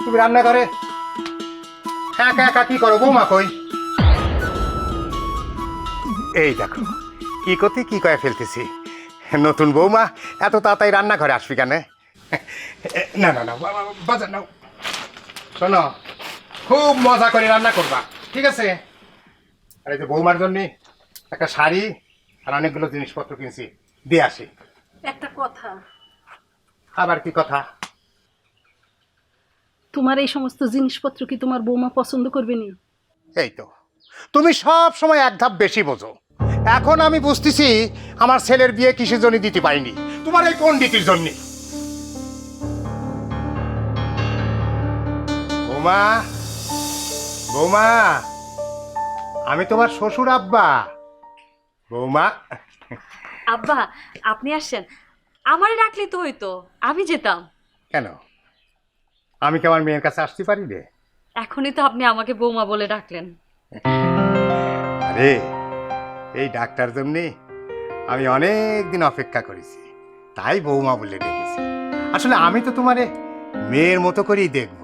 তুমি রান্নাঘরে একা একা কি করো? বৌমা কই? এই দেখো কি করতে কি কয়ে ফেলতেছি। নতুন বৌমা এত তাড়াতাড়ি রান্নাঘরে আসবি কেন? না না না, বাজার নাও। শোনো, খুব মজা করে রান্না করবা, ঠিক আছে? আর এই যে বৌমার জন্য একটা শাড়ি আর অনেকগুলো জিনিসপত্র কিনছি, দিয়ে আসি। একটা কথা, আবার কি কথা? তোমার এই সমস্ত জিনিসপত্র কি তোমার বৌমা পছন্দ করবে নি? এই তো, তুমি সব সময় এক ধাপ বেশি বোঝো। এখন আমি বুঝতেছি আমার ছেলের বিয়ে কিসের জন্য দিতে পারিনি, তোমার এই পণ্ডিতির জন্য। বৌমা, বৌমা, আমি তোমার শ্বশুর আব্বা। বৌমা, আব্বা, আপনি আসছেন? আমারে ডাকলে তো হইতো, আমি যেতাম। কেন আমি কি আমার মেয়ের কাছে আসতে পারি রে? এখনই তো আপনি আমাকে বৌমা বলে ডাকলেন। আরে এই ডাক্তার জন্য আমি অনেক দিন অপেক্ষা করেছি, তাই বৌমা বলে ডেকেছি। আসলে আমি তো তোমারে মেয়ের মতো করেই দেখব।